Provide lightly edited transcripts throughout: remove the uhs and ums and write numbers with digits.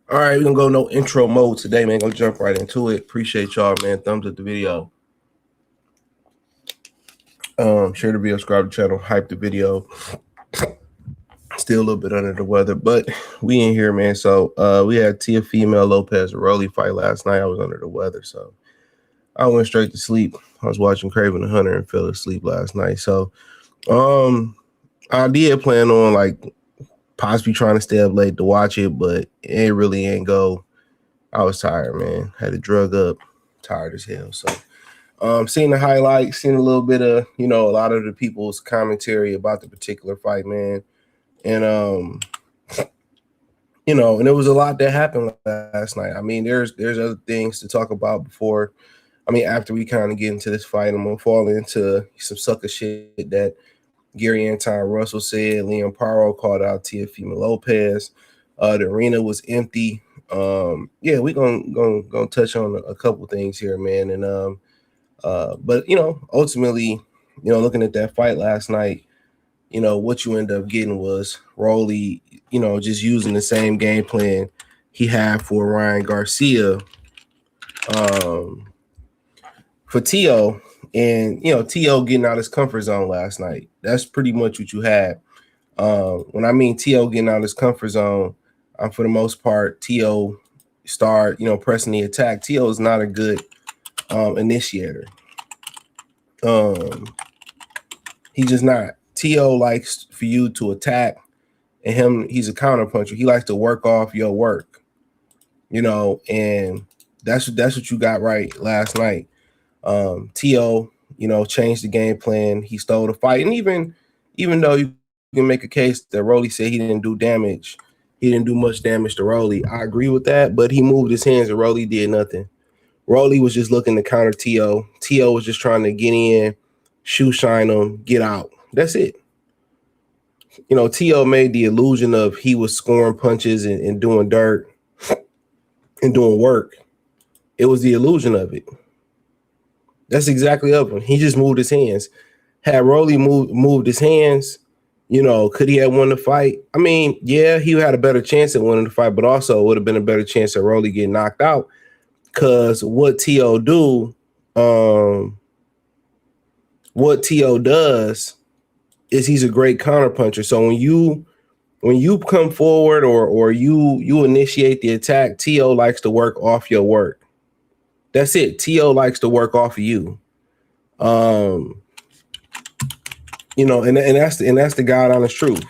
All right, we're gonna go no intro mode today, man. Gonna jump right into it. Appreciate y'all, man. Thumbs up the video. Share the video, subscribe to the channel, hype the video. Still a little bit under the weather, but we in here, man. So we had Teofimo Lopez Rolly fight last night. I was under the weather, so I went straight to sleep. I was watching Craven the Hunter and fell asleep last night. So I did plan on like possibly trying to stay up late to watch it, but it really ain't go. I was tired, man. Had to drug up, tired as hell. So seeing the highlights, seeing a little bit of, a lot of the people's commentary about the particular fight, man. And and there was a lot that happened last night. I mean, there's other things to talk about before. I mean, after we kind of get into this fight, I'm gonna fall into some sucker shit that Gary Anton Russell said. Liam Paro called out Teofimo Lopez. The arena was empty. Yeah, we're gonna touch on a couple things here, man. And but ultimately, looking at that fight last night, what you end up getting was Rolly, just using the same game plan he had for Ryan Garcia, for Teo, and Teo getting out his comfort zone last night. That's pretty much what you had. When I mean Teo getting out his comfort zone, for the most part, Teo start pressing the attack. Teo is not a good initiator. He's just not. Teo likes for you to attack, and he's a counter puncher. He likes to work off your work, and that's what you got right last night. Teo, changed the game plan. He stole the fight, and even though you can make a case that Rolly said he didn't do damage, he didn't do much damage to Rolly. I agree with that, but he moved his hands and Rolly did nothing. Rolly was just looking to counter Teo. Teo was just trying to get in, shoe shine him, get out. That's it. Teo made the illusion of he was scoring punches and doing dirt and doing work. It was the illusion of it. That's exactly up him. He just moved his hands. Had Rolly moved his hands, could he have won the fight? I mean, yeah, he had a better chance at winning the fight, but also would have been a better chance at Rolly getting knocked out. Because what Teo does is he's a great counter puncher. So when you come forward or you initiate the attack, Teo likes to work off your work. That's it. Teo likes to work off of you. And that's the God honest truth.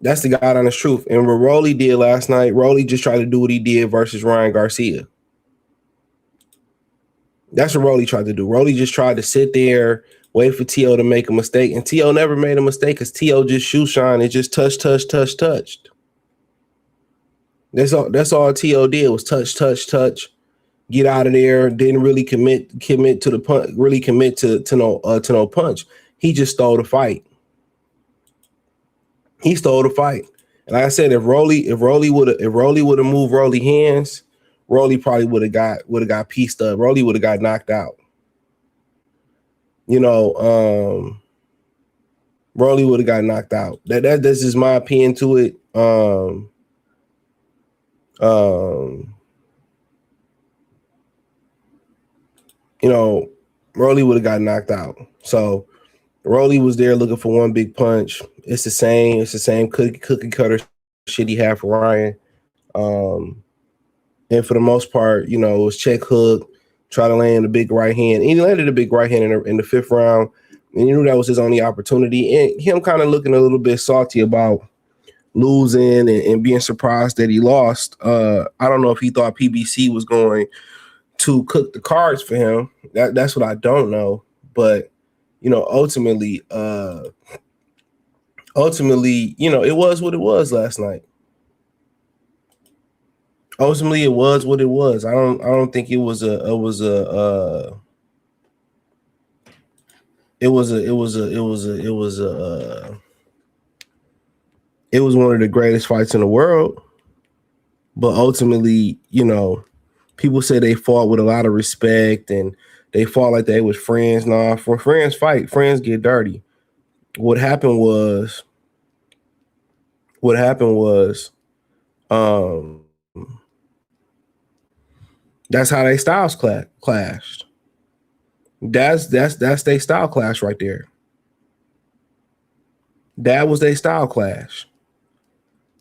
That's the God honest truth. And what Rolly did last night, Rolly just tried to do what he did versus Ryan Garcia. That's what Rolly tried to do. Rolly just tried to sit there, wait for Teo to make a mistake. And Teo never made a mistake because Teo just shoe shine and just touched. That's all Teo did was touch. Get out of there. Didn't really commit to the punch. Really commit to no punch. He just stole the fight. He stole the fight. And like I said, if Rolly would have moved Rolly hands, Rolly probably would have got pieced up. Rolly would have got knocked out. Rolly would have got knocked out. That's just my opinion to it. Rolly would have got knocked out. So Rolly was there looking for one big punch. It's the same cookie cutter shit he had for Ryan. And for the most part, it was check hook, try to land a big right hand. And he landed a big right hand in the fifth round. And you knew that was his only opportunity. And him kind of looking a little bit salty about losing and being surprised that he lost. I don't know if he thought PBC was going to cook the cards for him. That's what I don't know. But, ultimately, it was what it was last night. Ultimately, it was what it was. I don't think it was one of the greatest fights in the world. But ultimately, people say they fought with a lot of respect and they fought like they was friends. Nah, for friends fight, friends get dirty. What happened was Um, that's how they styles clashed. That's their style clash right there. That was their style clash.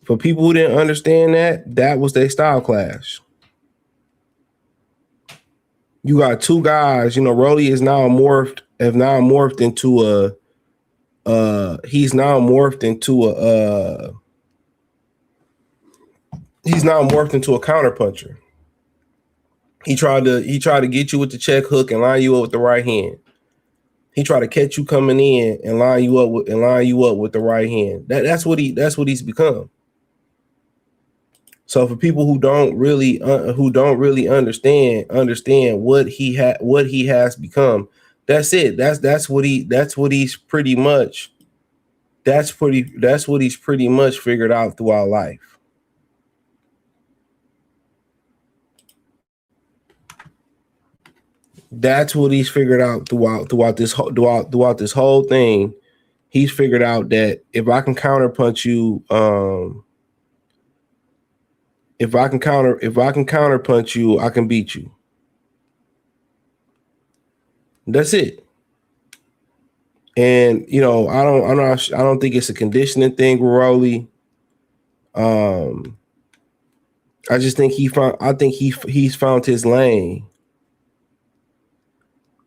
For people who didn't understand that was their style clash. You got two guys, Rolly is now morphed into a he's now morphed into a counterpuncher. He tried to get you with the check hook and line you up with the right hand. He tried to catch you coming in and line you up with the right hand. That's what he's become. So for people who don't really understand what he has become, that's it. That's what he's pretty much figured out throughout life. That's what he's figured out throughout this whole thing. He's figured out that if I can counterpunch you, if I can counterpunch you, I can beat you. That's it. And I don't think it's a conditioning thing with Rolly. I just think he's found his lane.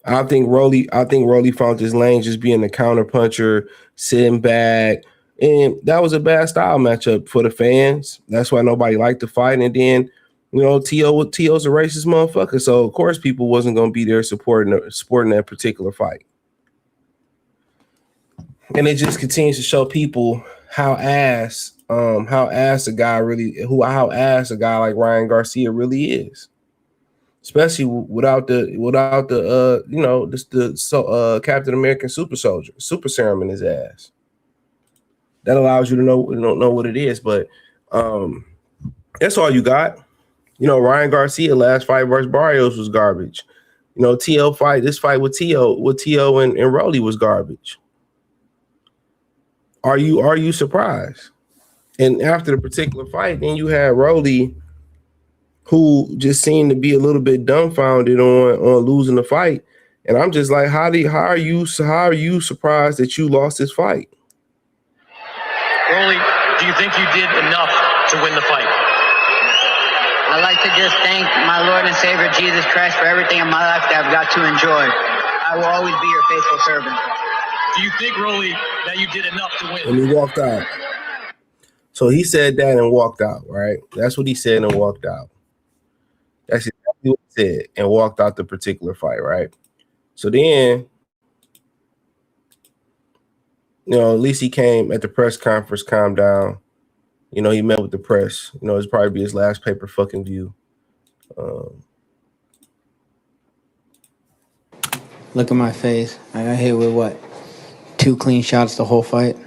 I think Rolly found his lane just being a counterpuncher, sitting back. And that was a bad style matchup for the fans. That's why nobody liked the fight. And then, To's a racist motherfucker. So of course people wasn't gonna be there supporting that particular fight. And it just continues to show people how ass a guy like Ryan Garcia really is. Especially without the Captain American super serum in his ass. That allows you to know what it is, but that's all you got. Ryan Garcia last fight versus Barrios was garbage. This fight with Tio and Rolly was garbage. Are you surprised? And after the particular fight, then you had Rolly, who just seemed to be a little bit dumbfounded on losing the fight. And I'm just like, how are you surprised that you lost this fight? Rolly, do you think you did enough to win the fight? I'd like to just thank my Lord and Savior Jesus Christ for everything in my life that I've got to enjoy. I will always be your faithful servant. Do you think, Rolly, that you did enough to win? And he walked out. So he said that and walked out, right? That's what he said and walked out. That's exactly what he said and walked out the particular fight, right? So then, at least he came at the press conference, calmed down. He met with the press. It's probably be his last paper fucking view. Look at my face. I got hit with what? 2 clean shots the whole fight.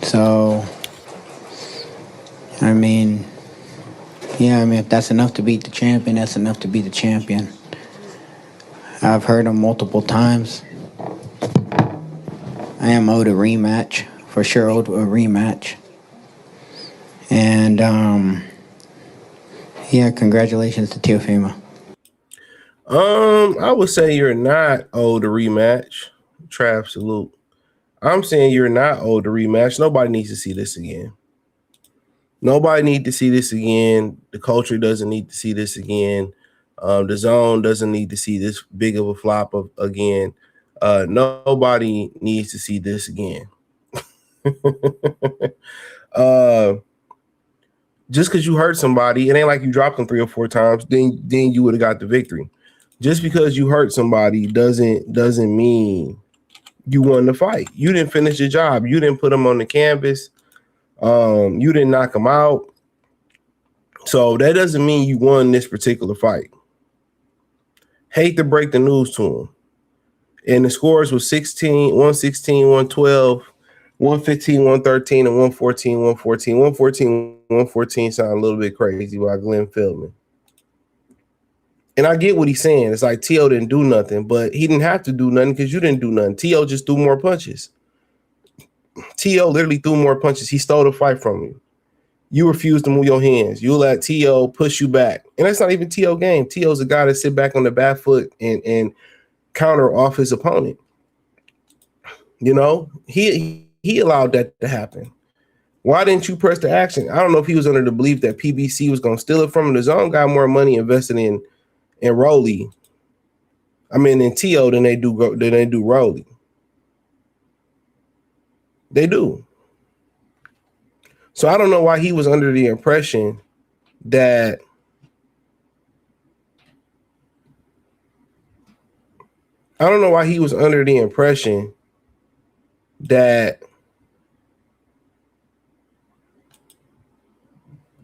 So, if that's enough to beat the champion, that's enough to beat the champion. I've heard him multiple times. I am owed a rematch. For sure owed a rematch. And, congratulations to Teofimo. I would say you're not owed a rematch. Trav salute. I'm saying you're not owed a rematch. Nobody needs to see this again. Nobody needs to see this again. The culture doesn't need to see this again. The zone doesn't need to see this big of a flop again. Nobody needs to see this again. Just because you hurt somebody, it ain't like you dropped them 3 or 4 times, then you would have got the victory. Just because you hurt somebody doesn't mean you won the fight. You didn't finish your job. You didn't put them on the canvas. You didn't knock them out. So that doesn't mean you won this particular fight. Hate to break the news to him. And the scores was 116, 112, 115, 113, and 114, 114. 114 sound a little bit crazy by Glenn Feldman. And I get what he's saying. It's like T.O. didn't do nothing, but he didn't have to do nothing because you didn't do nothing. T.O. just threw more punches. T.O. literally threw more punches. He stole the fight from you. You refuse to move your hands. You let T.O. push you back. And that's not even T.O. game. T.O.'s a guy that sit back on the back foot and counter off his opponent. You know, he allowed that to happen. Why didn't you press the action? I don't know if he was under the belief that PBC was going to steal it from him. His own got more money invested in Rolly. I mean, in T.O. than they do Rolly. They do. So I don't know why he was under the impression that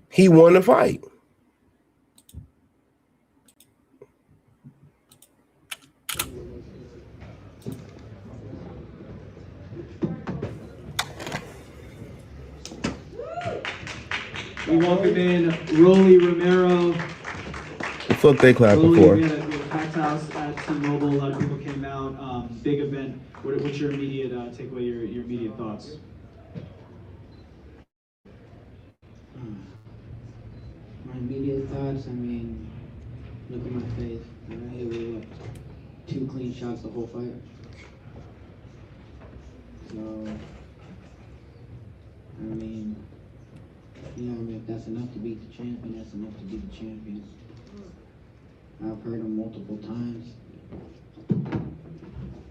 he won the fight. We welcome in Rolly Romero. The fuck they clapping for? We had a packed house at T-Mobile. A lot of people came out. Big event. What's your immediate takeaway? Your immediate thoughts? My immediate thoughts, I mean, look at my face. I hit with 2 clean shots the whole fight. So, I mean, if that's enough to beat the champion, that's enough to beat the champion. I've heard him multiple times.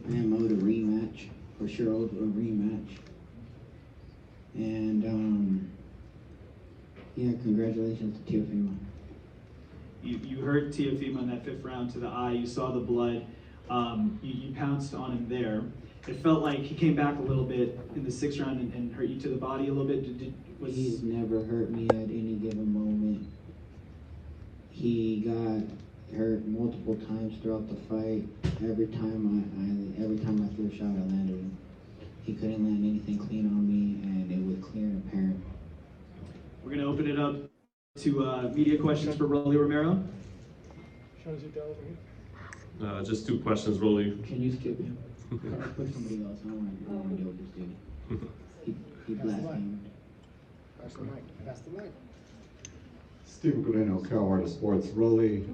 I'm owed a rematch, for sure owed a rematch. And, congratulations to Teofimo. You hurt Teofimo in that 5th round to the eye. You saw the blood. You pounced on him there. It felt like he came back a little bit in the 6th round and hurt you to the body a little bit. He's never hurt me at any given moment. He got hurt multiple times throughout the fight. Every time I threw a shot, I landed him. He couldn't land anything clean on me, and it was clear and apparent. We're going to open it up to media questions for Rolly Romero. Just 2 questions, Rolly. Can you skip him? Put somebody else. I don't want to deal with this dude. He blasphemed. That's the mic. Stephen Guarino, Carolina Sports. Rolly,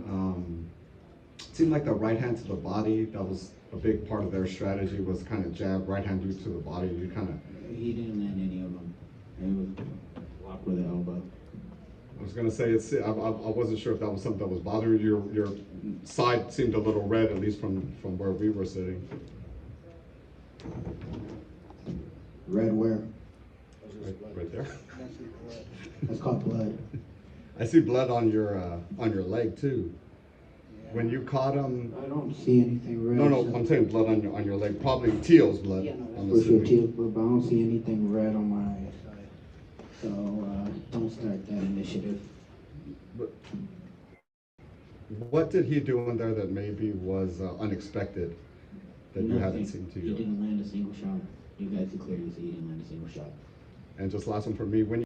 seemed like the right hand to the body, that was a big part of their strategy, was kind of jab, right hand to the body. You kind of... He didn't land any of them. It was blocked with an elbow. I was going to say, I wasn't sure if that was something that was bothering you. Your side seemed a little red, at least from where we were sitting. Red where? Right there. That's called blood. I see blood on your leg too. Yeah. When you caught him, I don't see anything red. No, I'm saying blood on your leg. Probably Teal's blood. Yeah, for sure Teal's blood, but I don't see anything red on my side. So don't start that initiative. But what did he do in there that maybe was unexpected that you haven't seen to you? He didn't land a single shot. You guys can clearly see he didn't land a single shot. And just last one for me,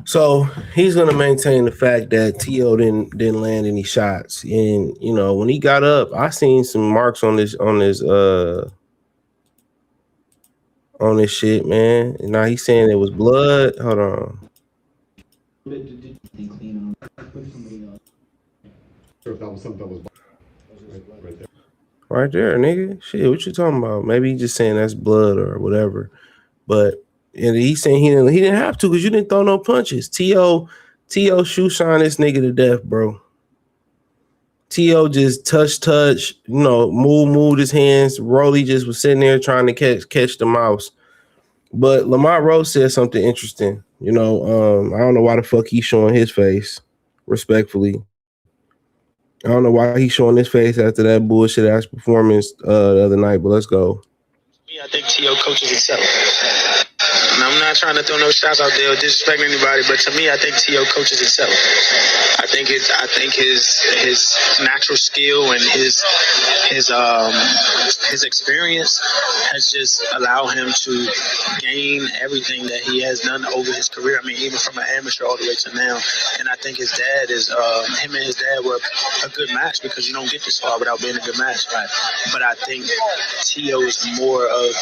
So he's gonna maintain the fact that T.O. didn't land any shots. And when he got up, I seen some marks on this shit, man. And now he's saying it was blood. Hold on. Sure if that was something that was right there. Right there, nigga. Shit, what you talking about? Maybe he's just saying that's blood or whatever. But he's saying he didn't have to because you didn't throw no punches. T.O. shoe shine this nigga to death, bro. T.O. just touch, moved his hands. Rolly just was sitting there trying to catch the mouse. But Lamont Rose said something interesting. I don't know why the fuck he's showing his face, respectfully. I don't know why he's showing his face after that bullshit ass performance the other night, but let's go. I think T.O. coaches himself. And I'm not trying to throw no shots out there or disrespect anybody, but to me, I think T.O. coaches himself. I think his natural skill and his experience has just allowed him to gain everything that he has done over his career. I mean, even from an amateur all the way to now. And I think his dad is him and his dad were a good match because you don't get this far without being a good match. Right? But I think T.O. is more of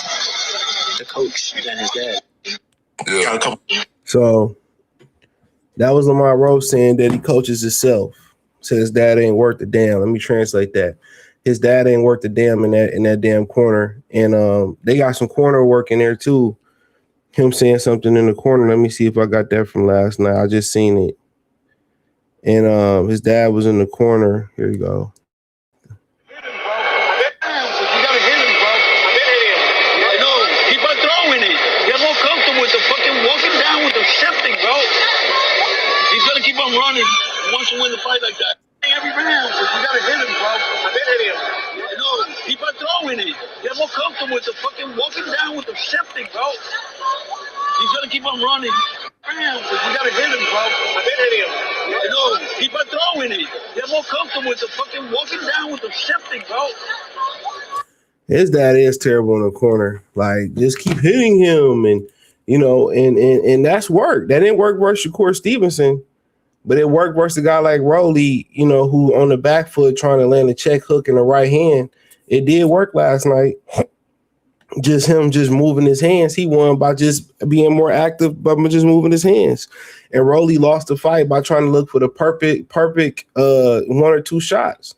the coach than his dad. Yeah. So that was Lamar Rose saying that he coaches himself. Said his dad ain't worth a damn. Let me translate that. His dad ain't worth a damn in that damn corner. And they got some corner work in there too. Him saying something in the corner. Let me see if I got that from last night. I just seen it. And his dad was in the corner. Here you go. He's gonna keep on running. He wants to win the fight like that. Every round, you gotta hit him, bro. I've been hitting him. No, keep on throwing it. Get more comfortable with the fucking walking down with the shifting, bro. He's gonna keep on running. Rounds, you gotta hit him, bro. I've been hitting him. No, keep on throwing it. Get more comfortable with the fucking walking down with the shifting, bro. His dad is terrible in the corner. Like, just keep hitting him, and you know, and that's work. That didn't work versus Shakur Stevenson, but it worked versus a guy like Rolly, you know, who on the back foot trying to land a check hook in the right hand. It did work last night. Just him just moving his hands. He won by just being more active, but just moving his hands. And Rolly lost the fight by trying to look for the perfect one or two shots.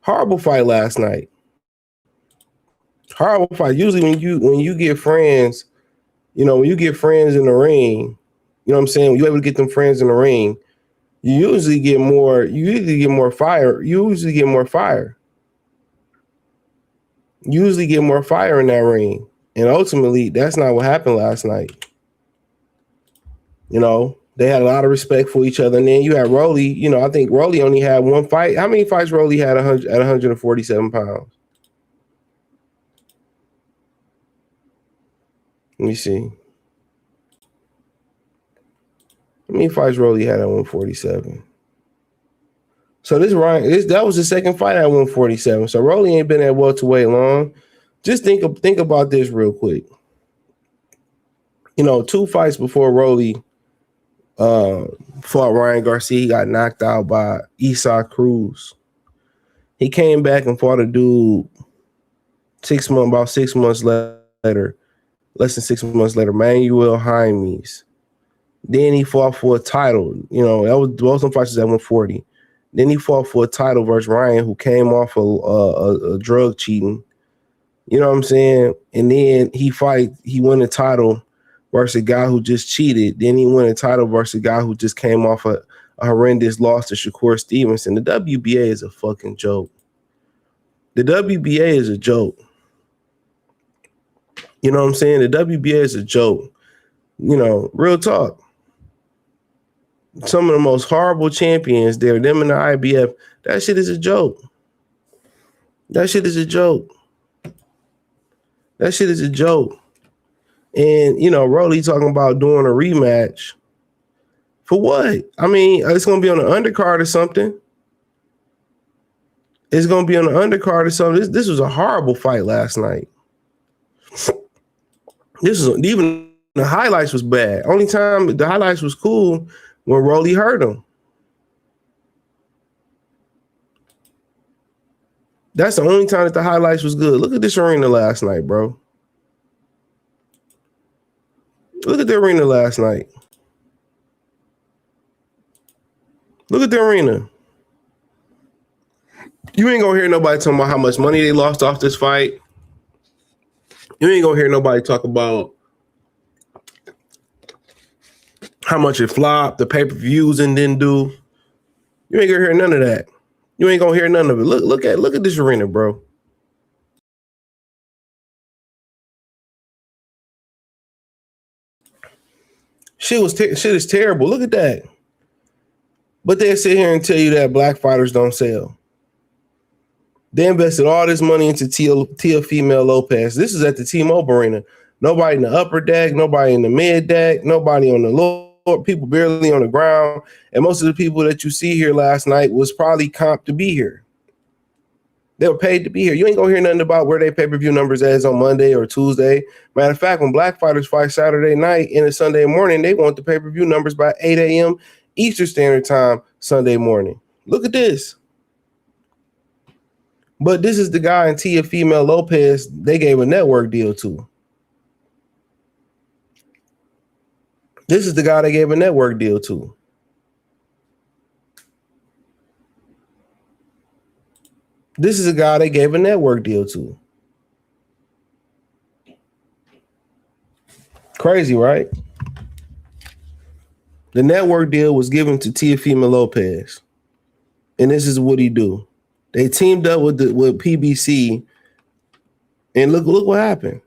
Horrible fight last night. Horrible fight. Usually when you get friends, you know, when you get friends in the ring, you know what I'm saying? When you're able to get them friends in the ring, you usually get more fire. You usually get more fire in that ring. And ultimately, that's not what happened last night. You know, they had a lot of respect for each other. And then you had Rolly, you know, I think Rolly only had one fight. How many fights Rolly had at 147 pounds? Let me see. How many fights Rolly had at 147? So that was the second fight at 147. So Rolly ain't been at welterweight long. Just think about this real quick. You know, 2 fights before Rolly fought Ryan Garcia, he got knocked out by Isaac Cruz. He came back and fought a dude about 6 months later, less than 6 months later, Manuel Jaimes. Then he fought for a title. You know, that was both them fights at 140. Then he fought for a title versus Ryan, who came off a drug cheating. You know what I'm saying? And then he won a title versus a guy who just cheated. Then he won a title versus a guy who just came off a horrendous loss to Shakur Stevenson. The WBA is a fucking joke. The WBA is a joke. You know what I'm saying? The WBA is a joke. You know, real talk. Some of the most horrible champions there, them in the IBF, that shit is a joke. That shit is a joke. That shit is a joke. And, you know, Rolly talking about doing a rematch. For what? I mean, it's going to be on the undercard or something. It's going to be on the undercard or something. This was a horrible fight last night. Even the highlights was bad. Only time the highlights was cool when Rolly hurt him. That's the only time that the highlights was good. Look at this arena last night, bro. Look at the arena last night. Look at the arena. You ain't gonna hear nobody talking about how much money they lost off this fight. You ain't gonna hear nobody talk about how much it flopped, the pay-per-views and didn't do. You ain't gonna hear none of that. You ain't gonna hear none of it. Look at this arena, bro. Shit is terrible. Look at that. But they sit here and tell you that black fighters don't sell. They invested all this money into Teofimo Lopez. This is at the T-Mobile Arena. Nobody in the upper deck, nobody in the mid deck, nobody on the lower, people barely on the ground. And most of the people that you see here last night was probably comped to be here. They were paid to be here. You ain't gonna hear nothing about where they pay-per-view numbers is on Monday or Tuesday. Matter of fact, when black fighters fight Saturday night and a Sunday morning, they want the pay-per-view numbers by 8 a.m. Eastern Standard Time Sunday morning. Look at this. But this is the guy in Teofimo Lopez they gave a network deal to. This is the guy they gave a network deal to. This is a guy they gave a network deal to. Crazy, right? The network deal was given to Teofimo Lopez. And this is what he do. They teamed up with PBC, and look what happened.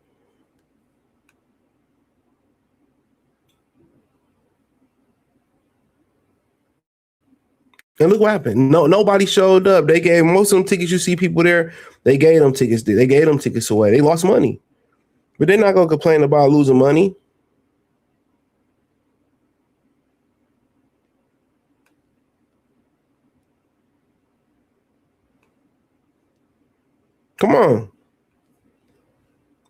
And look what happened. Nobody showed up. They gave most of them tickets. You see people there, they gave them tickets. They gave them tickets away. They lost money. But they're not gonna complain about losing money. Come on.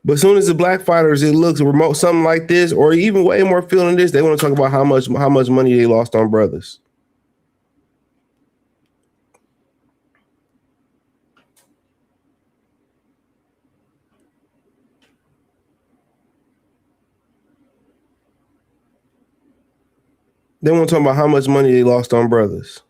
But as soon as the black fighters, it looks remote, something like this, or even way more feeling this, they want to talk about how much money they lost on brothers. They want to talk about how much money they lost on brothers.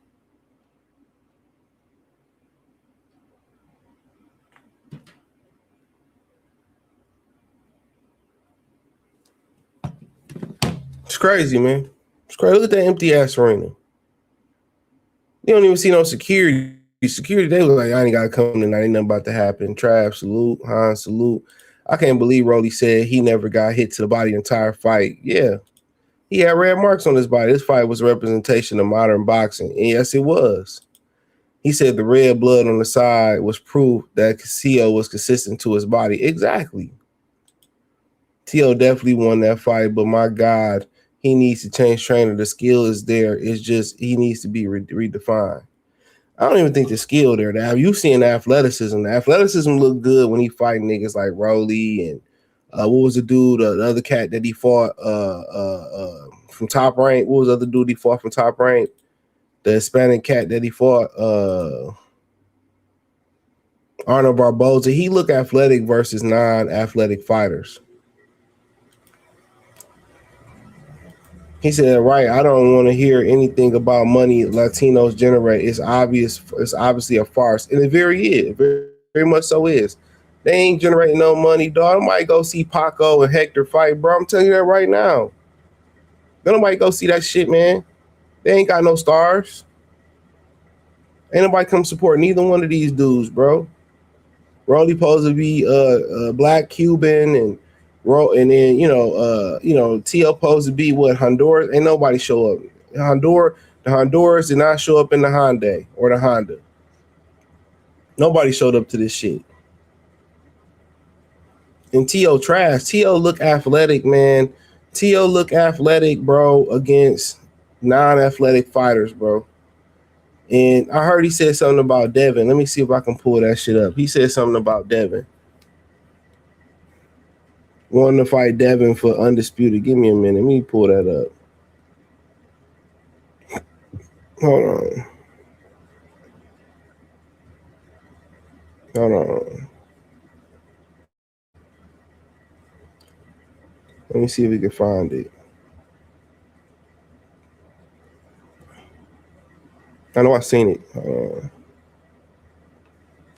It's crazy, man. It's crazy. Look at that empty ass arena. You don't even see no security. Security, they was like, I ain't got to come tonight. Ain't nothing about to happen. Trav, salute. Hans, salute. I can't believe Rolly said he never got hit to the body the entire fight. Yeah. He had red marks on his body. This fight was a representation of modern boxing. And yes, it was. He said the red blood on the side was proof that Castillo was consistent to his body. Exactly. T.O. definitely won that fight, but my God, he needs to change trainer. The skill is there. It's just he needs to be redefined. I don't even think the skill there. Now, you seeing the athleticism. The athleticism looked good when he fighting niggas like Rolly and what was the dude, the other cat that he fought from Top Rank? What was the other dude he fought from Top Rank? The Hispanic cat that he fought, Arnold Barboza. He looked athletic versus non-athletic fighters. He said, right, I don't want to hear anything about money Latinos generate. It's obvious. It's obviously a farce. And it very is. Very, very much so is. They ain't generating no money, dog. Nobody go see Paco and Hector fight, bro. I'm telling you that right now. Nobody go see that shit, man. They ain't got no stars. Ain't nobody come support neither one of these dudes, bro. Rolly supposed to be black Cuban and then T.O. supposed to be what, Honduras? Ain't nobody show up. The Honduras did not show up in the Hyundai or the Honda. Nobody showed up to this shit. And T.O. trash. T.O. look athletic, man. T.O. look athletic, bro, against non-athletic fighters, bro. And I heard he said something about Devin. Let me see if I can pull that shit up. He said something about Devin. Wanting to fight Devin for undisputed. Give me a minute. Let me pull that up. Hold on. Let me see if we can find it. I know I seen it.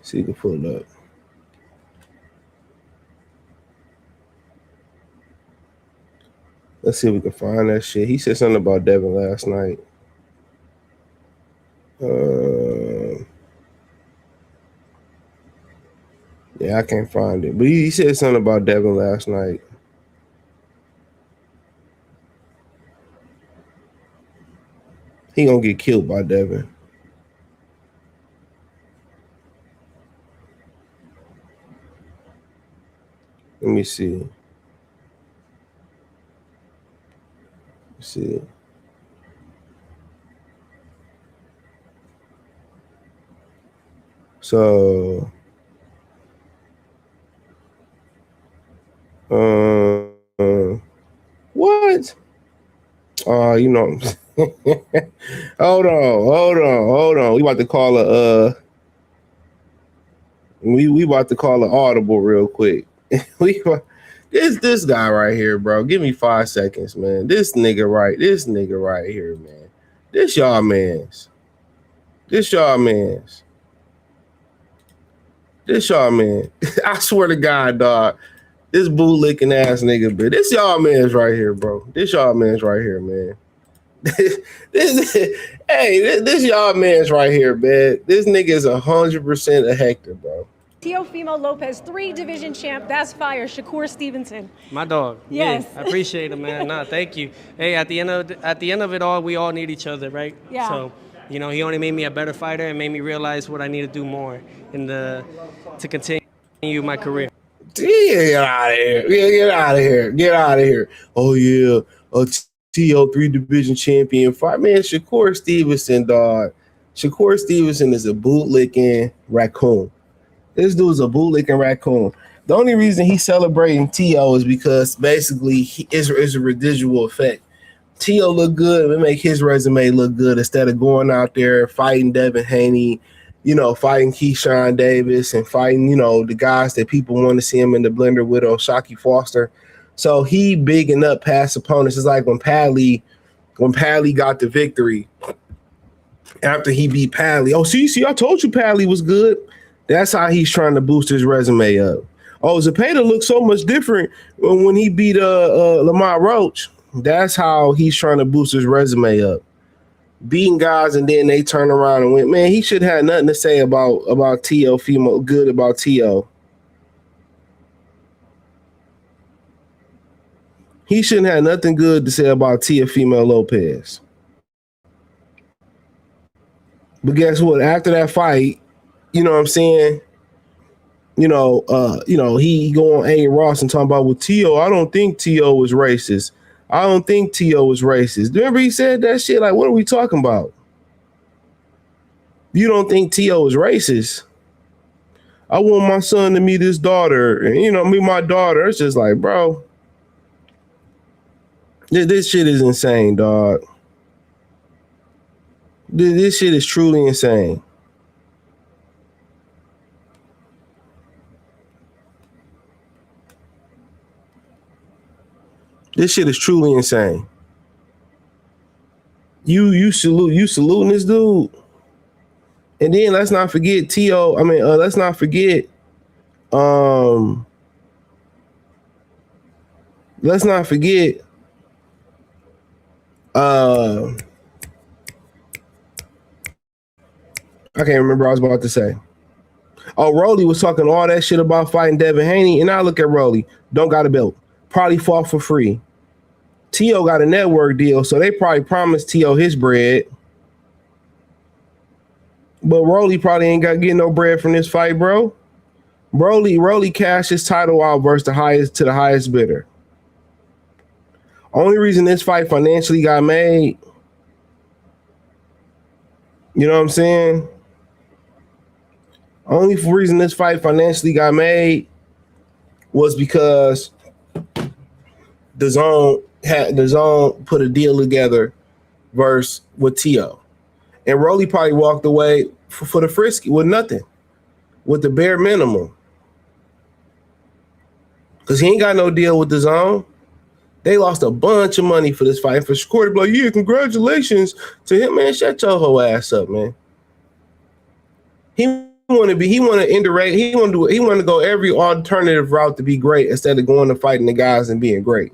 See if we can pull it up. Let's see if we can find that shit. He said something about Devin last night. Yeah, I can't find it. But he said something about Devin last night. He gonna get killed by Devin. Let me see. see. So, what? You know, hold on. We about to call we about to call an audible real quick. This guy right here, bro. Give me 5 seconds, man. This nigga right here, man. This y'all man's. This y'all man. I swear to God, dog. This bootlicking ass nigga, but this y'all man's right here, bro. This y'all man's right here, man. This y'all man's right here, man. This nigga is 100% a Hector, bro. Teofimo Lopez, 3 division champ. That's fire. Shakur Stevenson. My dog. Yes. Yeah, I appreciate it, man. Nah, thank you. Hey, at the end of it all, we all need each other, right? Yeah. So, you know, he only made me a better fighter and made me realize what I need to do more to continue my career. Get out of here. Get out of here. Oh, yeah. TO 3 division champion fight. Man, Shakur Stevenson, dog. Shakur Stevenson is a bootlicking raccoon. This dude's a bootlicking raccoon. The only reason he's celebrating TO is because basically it's a residual effect. TO look good, it make his resume look good instead of going out there fighting Devin Haney, you know, fighting Keyshawn Davis and fighting, you know, the guys that people want to see him in the blender with, or Shockey Foster. So he bigging up past opponents. It's like when Padley got the victory after he beat Padley. Oh, see, I told you Padley was good. That's how he's trying to boost his resume up. Oh, Zepeda looks so much different when he beat Lamar Roach. That's how he's trying to boost his resume up. Beating guys and then they turn around and went, man, he should have nothing to say about Teofimo, good about T.O. He shouldn't have nothing good to say about Teofimo Lopez. But guess what? After that fight, you know what I'm saying? He go on A. Ross and talking about, well, T.O., I don't think T.O. was racist. I don't think T.O. was racist. Remember he said that shit? Like, what are we talking about? You don't think T.O. is racist? I want my son to meet his daughter and, meet my daughter. It's just like, bro, this shit is insane, dog. This shit is truly insane. This shit is truly insane. You saluting this dude. And then let's not forget let's not forget I can't remember what I was about to say. Oh, Rolly was talking all that shit about fighting Devin Haney, and I look at Rolly, don't got a belt, probably fought for free. T.O. got a network deal, so they probably promised T.O. his bread. But Rolly probably ain't getting no bread from this fight, bro. Rolly cashed his title out versus the highest bidder. Only reason this fight financially got made, you know what I'm saying? Only reason this fight financially got made was because the zone put a deal together versus with T.O. And Rolly probably walked away for the frisky with nothing, with the bare minimum. Because he ain't got no deal with the zone. They lost a bunch of money for this fight. For Shakur to be like, yeah, congratulations to him, man. Shut your whole ass up, man. He want to go every alternative route to be great instead of going to fighting the guys and being great.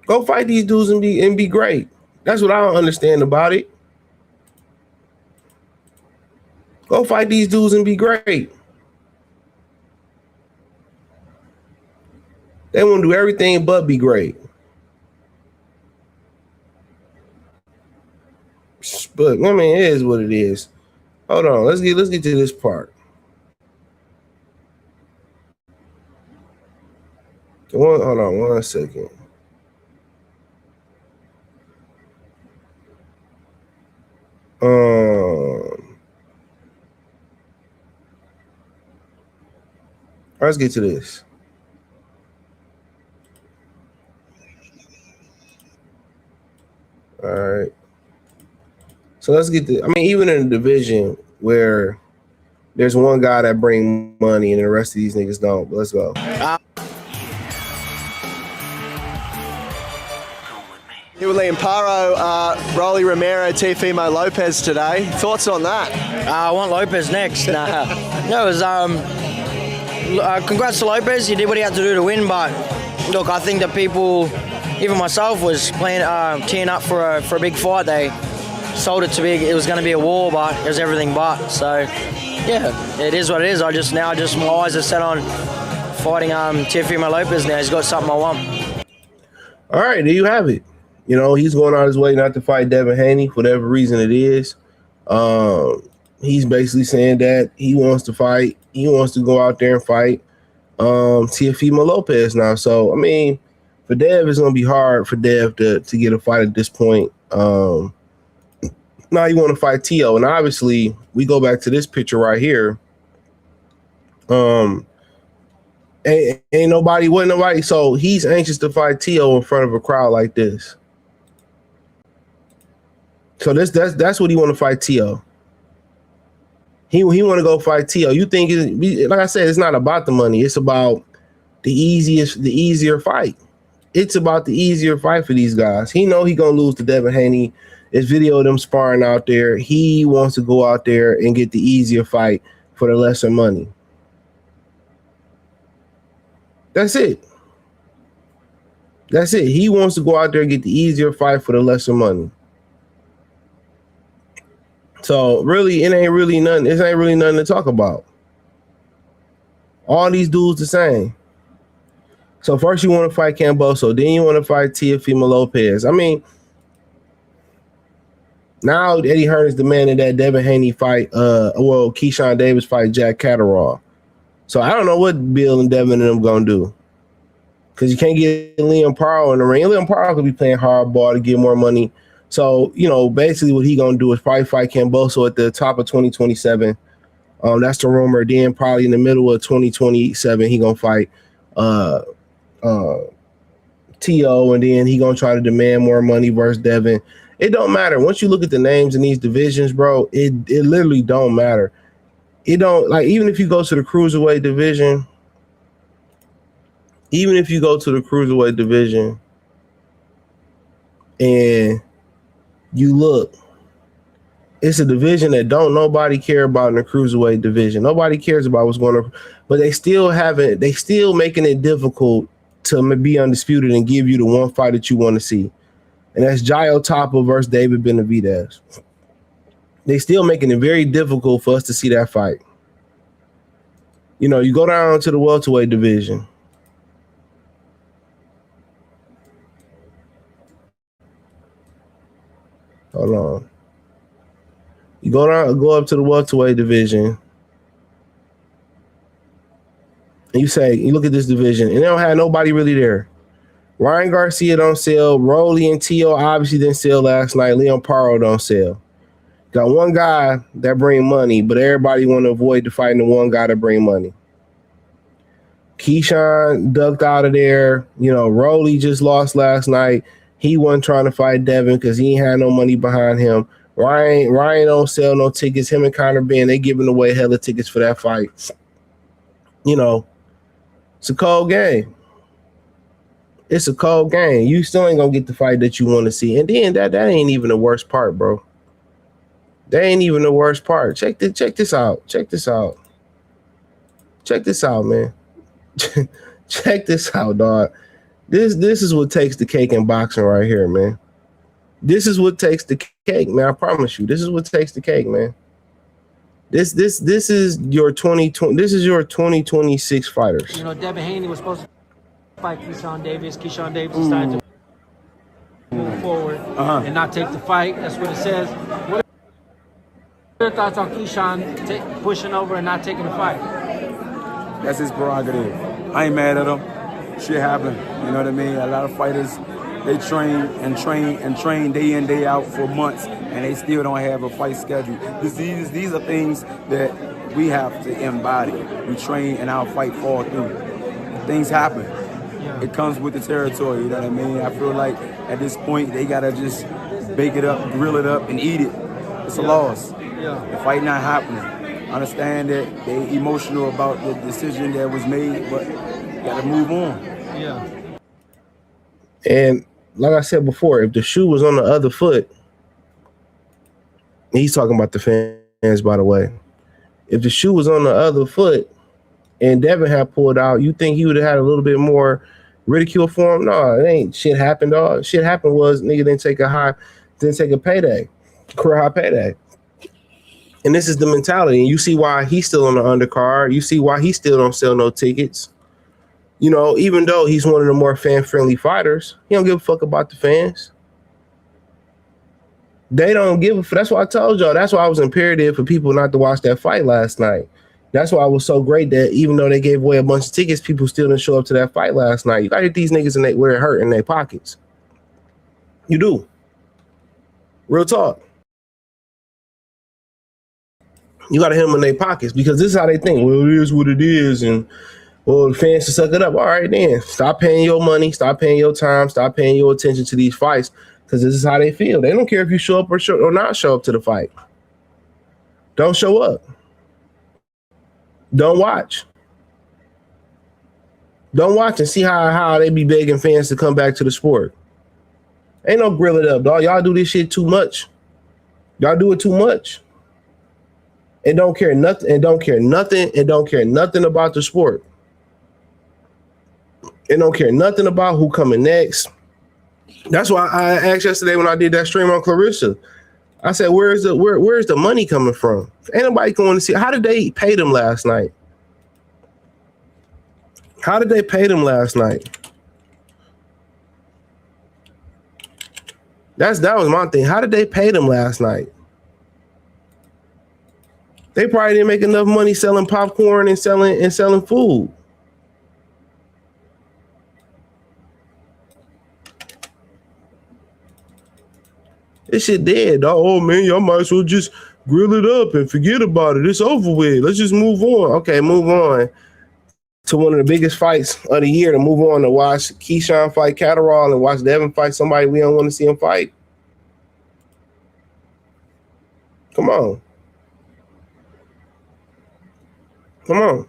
Go fight these dudes and be great. That's what I don't understand about it. Go fight these dudes and be great. They want to do everything but be great. But I mean, it is what it is. Hold on, let's get to this part. Hold on 1 second. Let's get to this. All right. So let's get to, I mean, even in a division where there's one guy that bring money and the rest of these niggas don't. But let's go. Here with Liam Paro, Rolly Romero, Teofimo Lopez today. Thoughts on that? I want Lopez next. Nah. No, it was congrats to Lopez. He did what he had to do to win, but look, I think that people, even myself, was teeing up for a big fight. They sold it to be, it was going to be a war, but it was everything but. So, yeah, it is what it is. My eyes are set on fighting Teofimo Lopez now. He's got something I want. All right, there you have it. You know, he's going on his way not to fight Devin Haney for whatever reason it is. He's basically saying that he wants to fight. He wants to go out there and fight Teofimo Lopez now. So, I mean, for Dev, it's going to be hard for Dev to get a fight at this point. Now you want to fight Teo. And obviously, we go back to this picture right here. Ain't nobody, wasn't nobody. So he's anxious to fight Teo in front of a crowd like this. So that's what he want to fight Teo. He want to go fight Teo. You think, like I said, it's not about the money. It's about the easier fight. It's about the easier fight for these guys. He know he gonna lose to Devin Haney. There's video of them sparring out there. He wants to go out there and get the easier fight for the lesser money. That's it. That's it. He wants to go out there and get the easier fight for the lesser money. So really, it ain't really nothing. This ain't really nothing to talk about. All these dudes the same. So first you want to fight Camboso, then you want to fight Teofimo Lopez. I mean, now Eddie Hearn is demanding that Devin Haney fight, Keyshawn Davis fight Jack Catterall. So I don't know what Bill and Devin and them gonna do. Because you can't get Liam Paro in the ring. Liam Paro could be playing hardball to get more money. So, you know, basically what he going to do is probably fight Camboso at the top of 2027. That's the rumor. Then probably in the middle of 2027, he going to fight T.O. And then he going to try to demand more money versus Devin. It don't matter. Once you look at the names in these divisions, bro, it literally don't matter. It don't, like, even if you go to the cruiserweight division, and you look, it's a division that don't nobody care about in the cruiserweight division. Nobody cares about what's going on, but they still making it difficult to be undisputed and give you the one fight that you want to see. And that's Jairo Tapa versus David Benavidez. They still making it very difficult for us to see that fight. You know, you go down to the welterweight division. Hold on. You go up to the welterweight division, and you look at this division, and they don't have nobody really there. Ryan Garcia don't sell. Rolly and Teo obviously didn't sell last night. Liam Paro don't sell. Got one guy that bring money, but everybody want to avoid the fighting the one guy that bring money. Keyshawn ducked out of there. You know, Rolly just lost last night. He wasn't trying to fight Devin because he ain't had no money behind him. Ryan don't sell no tickets. Him and Conor Ben, they giving away hella tickets for that fight. You know, it's a cold game. It's a cold game. You still ain't gonna get the fight that you want to see. And then that ain't even the worst part, bro. That ain't even the worst part. Check this out. Check this out, man. Check this out, dog. This is what takes the cake in boxing right here, man. This is what takes the cake, man. I promise you. This is what takes the cake, man. This is your 2020. This is your 2026 fighters. You know, Devin Haney was supposed to fight Keyshawn Davis. Keyshawn Davis decided to move forward and not take the fight. That's what it says. What are your thoughts on Keyshawn pushing over and not taking the fight? That's his prerogative. I ain't mad at him. Shit happen. You know what I mean? A lot of fighters, they train day in, day out for months, and they still don't have a fight schedule. These are things that we have to embody. We train and our fight fall through. Things happen. It comes with the territory, you know what I mean? I feel like at this point they gotta just bake it up, grill it up, and eat it. It's a loss. The fight not happening. Understand that they emotional about the decision that was made, but you gotta move on. Yeah. And like I said before, if the shoe was on the other foot, he's talking about the fans, by the way. If the shoe was on the other foot and Devin had pulled out, you think he would have had a little bit more ridicule for him? No, it ain't. Shit happened, dog. Shit happened was nigga didn't take a payday, career high payday. And this is the mentality. And you see why he's still on the undercard. You see why he still don't sell no tickets. You know, even though he's one of the more fan-friendly fighters, he don't give a fuck about the fans. They don't give a fuck. That's why I told y'all. That's why I was imperative for people not to watch that fight last night. That's why it was so great that even though they gave away a bunch of tickets, people still didn't show up to that fight last night. You gotta get these niggas where it hurt in their pockets. You do. Real talk. You gotta hit them in their pockets because this is how they think. Well, it is what it is, and well, the fans should suck it up. All right, then. Stop paying your money. Stop paying your time. Stop paying your attention to these fights because this is how they feel. They don't care if you show up or not show up to the fight. Don't show up. Don't watch. Don't watch and see how they be begging fans to come back to the sport. Ain't no grill it up, dog. Y'all do this shit too much. Y'all do it too much. And don't care nothing, and don't care nothing, and don't care nothing about the sport. And don't care nothing about who coming next. That's why I asked yesterday when I did that stream on Clarissa. I said, where's the money coming from? Ain't nobody going to see. How did they pay them last night? How did they pay them last night? That was my thing. How did they pay them last night? They probably didn't make enough money selling popcorn and selling food. This shit dead, dog. Oh man, y'all might as well just grill it up and forget about it. It's over with. Let's just move on. Okay, move on to one of the biggest fights of the year, to move on to watch Keyshawn fight Catterall and watch Devin fight somebody we don't want to see him fight. Come on. Come on.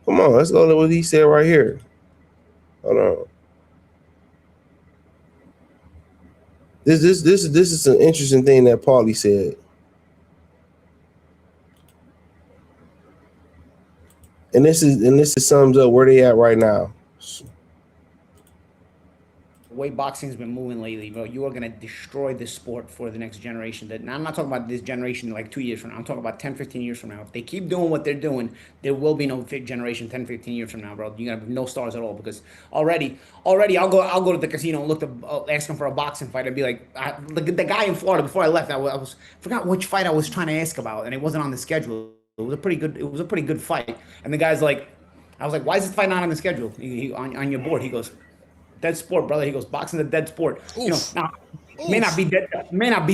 Come on, let's go to what he said right here. Hold on. This is an interesting thing that Paulie said. And this sums up where they at right now. The way boxing's been moving lately, bro, you are going to destroy this sport for the next generation. Now, I'm not talking about this generation like 2 years from now. I'm talking about 10, 15 years from now. If they keep doing what they're doing, there will be no generation 10, 15 years from now, bro. You're going to have no stars at all because already I'll go to the casino and look to ask them for a boxing fight. I'd be like, the guy in Florida before I left, I forgot which fight I was trying to ask about, and it wasn't on the schedule. It was a pretty good fight. And the guy's like, I was like, why is this fight not on the schedule? On your board? He goes, dead sport, brother. He goes, boxing's a dead sport. Oof. You know, now may not be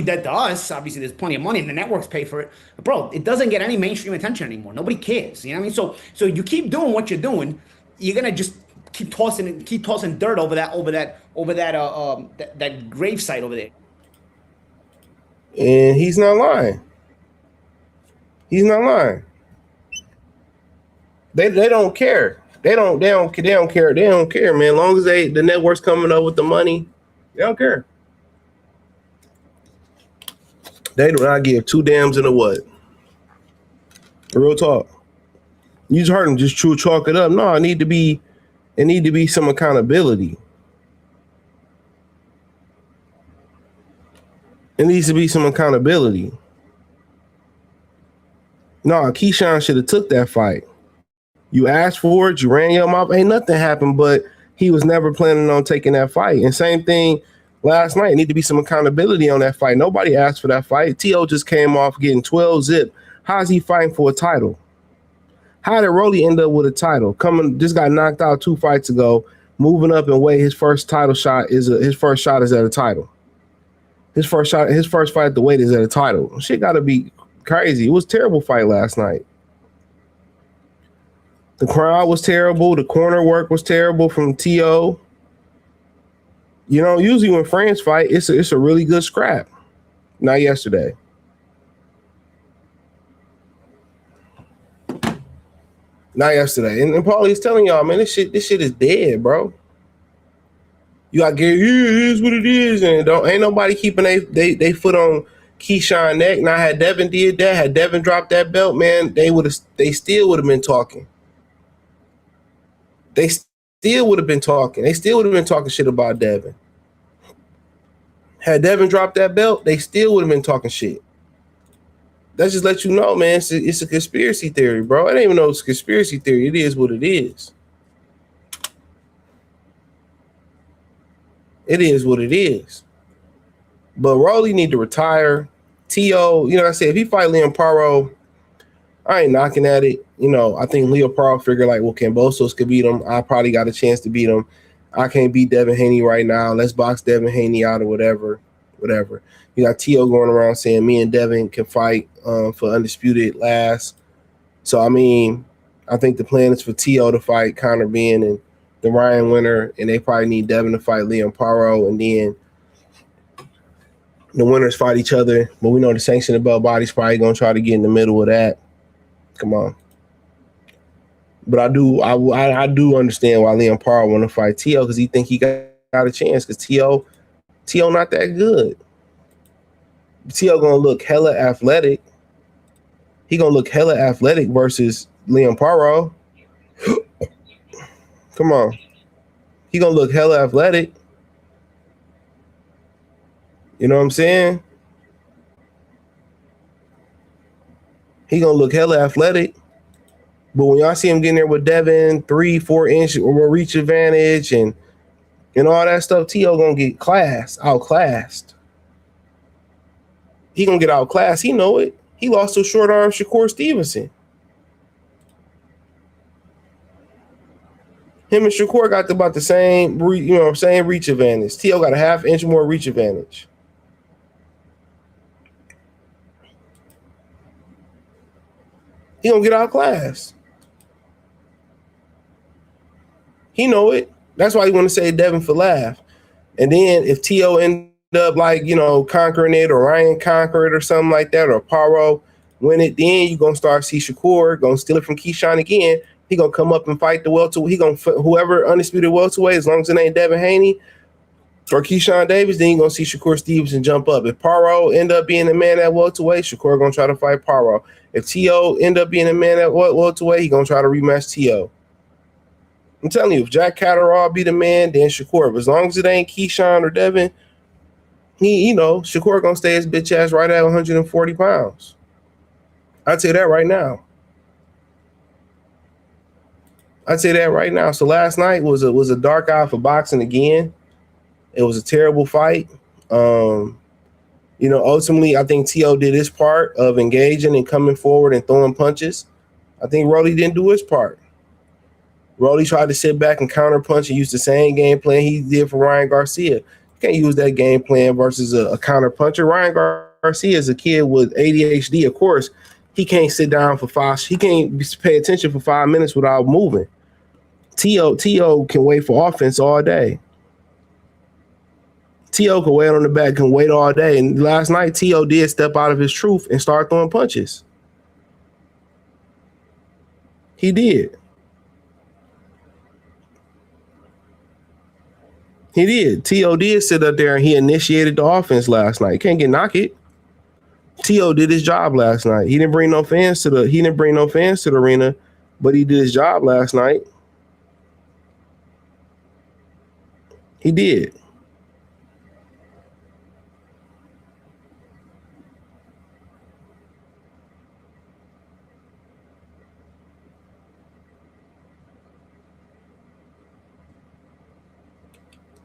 dead to us. Obviously, there's plenty of money and the networks pay for it. But bro, it doesn't get any mainstream attention anymore. Nobody cares. You know what I mean? So you keep doing what you're doing, you're gonna just keep tossing dirt over that grave site over there. And he's not lying. He's not lying. They don't care. They don't care. They don't care, man. As long as the network's coming up with the money, they don't care. They do not give two damns in a what. Real talk. You just heard him just true chalk it up. No, it need to be some accountability. It needs to be some accountability. No, Keyshawn should have took that fight. You asked for it, you ran your mouth, ain't nothing happened, but he was never planning on taking that fight. And same thing last night. Need to be some accountability on that fight. Nobody asked for that fight. T.O. just came off getting 12 zip. How's he fighting for a title? How did Rolly end up with a title? Just got knocked out 2 fights ago. moving up in weight. His first title shot is his first shot is at a title. His first fight at the weight is at a title. Shit got to be crazy. It was a terrible fight last night. The crowd was terrible. The corner work was terrible from T.O. You know, usually when friends fight, it's a really good scrap. Not yesterday. Not yesterday. And Paulie's telling y'all, man, this shit is dead, bro. You got Gary, it is what it is, and ain't nobody keeping they foot on Keyshawn neck. Now, had Devin did that, had Devin dropped that belt, man, they still would have been talking. They still would have been talking. They still would have been talking shit about Devin. Had Devin dropped that belt, they still would have been talking shit. That just let you know, man, it's a conspiracy theory, bro. I didn't even know it's a conspiracy theory. It is what it is. It is what it is. But Rolly need to retire. T.O., you know what I said, if he fight Liam Paro, I ain't knocking at it. You know, I think Leo Paro figured like, well, Kambosos could beat him. I probably got a chance to beat him. I can't beat Devin Haney right now. Let's box Devin Haney out or whatever. You got T.O. going around saying me and Devin can fight for undisputed last. So, I mean, I think the plan is for T.O. to fight Conor Benn and the Ryan winner, and they probably need Devin to fight Liam Paro, and then the winners fight each other. But we know the sanctioned belt body's probably going to try to get in the middle of that. Come on. But I do understand why Liam Paro want to fight T.O. because he think he got a chance because T.O. not that good. T.O. going to look hella athletic. He going to look hella athletic versus Liam Paro. Come on. He going to look hella athletic. You know what I'm saying? He going to look hella athletic. But when y'all see him getting there with Devin, 3-4 inch or reach advantage and all that stuff, T.O. going to get outclassed. He going to get outclassed. He know it. He lost to short arm Shakur Stevenson. Him and Shakur got about the same reach advantage. T.O. got a half inch more reach advantage. He gonna get outclassed. He know it. That's why he want to say Devin for laugh. And then if T.O. end up like, conquering it or Ryan conquer it or something like that or Paro win it, then you gonna start see Shakur gonna steal it from Keyshawn again. He gonna come up and fight the welterweight. He gonna whoever undisputed welterweight, as long as it ain't Devin Haney or Keyshawn Davis, then you gonna see Shakur Stevenson jump up. If Paro end up being the man at welterweight, Shakur gonna try to fight Paro. If T.O. end up being the man at welterweight, he gonna try to rematch T.O. I'm telling you, if Jack Catterall be the man, then Shakur. But as long as it ain't Keyshawn or Devin, Shakur gonna stay his bitch ass right at 140 pounds. I'd say that right now. So last night was a dark eye for boxing again. It was a terrible fight. Ultimately, I think T.O. did his part of engaging and coming forward and throwing punches. I think Rolly didn't do his part. Rolly tried to sit back and counter punch and use the same game plan he did for Ryan Garcia. You can't use that game plan versus a counter puncher. Ryan Garcia is a kid with ADHD. Of course, he can't sit down for he can't pay attention for 5 minutes without moving. T.O. can wait for offense all day. T.O. can wait on the back, can wait all day. And last night, T.O. did step out of his truth and start throwing punches. He did. T.O. did sit up there and he initiated the offense last night. Can't get knocked. T.O. did his job last night. He didn't bring no fans to the arena, but he did his job last night. He did.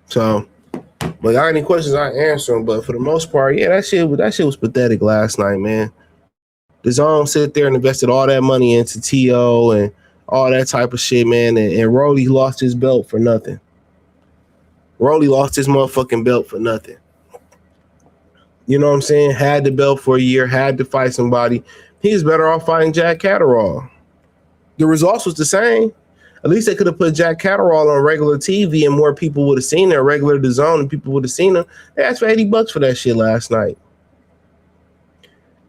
So, but I got any questions, I answer them. But for the most part, yeah, that shit was pathetic last night, man. The Zone sit there and invested all that money into T.O. and all that type of shit, man. And Rolly lost his belt for nothing. Rolly lost his motherfucking belt for nothing. You know what I'm saying? Had the belt for a year, had to fight somebody. He's better off fighting Jack Catterall. The results was the same. At least they could have put Jack Catterall on regular TV and more people would have seen it, regular DAZN, and people would have seen him. They asked for $80 for that shit last night.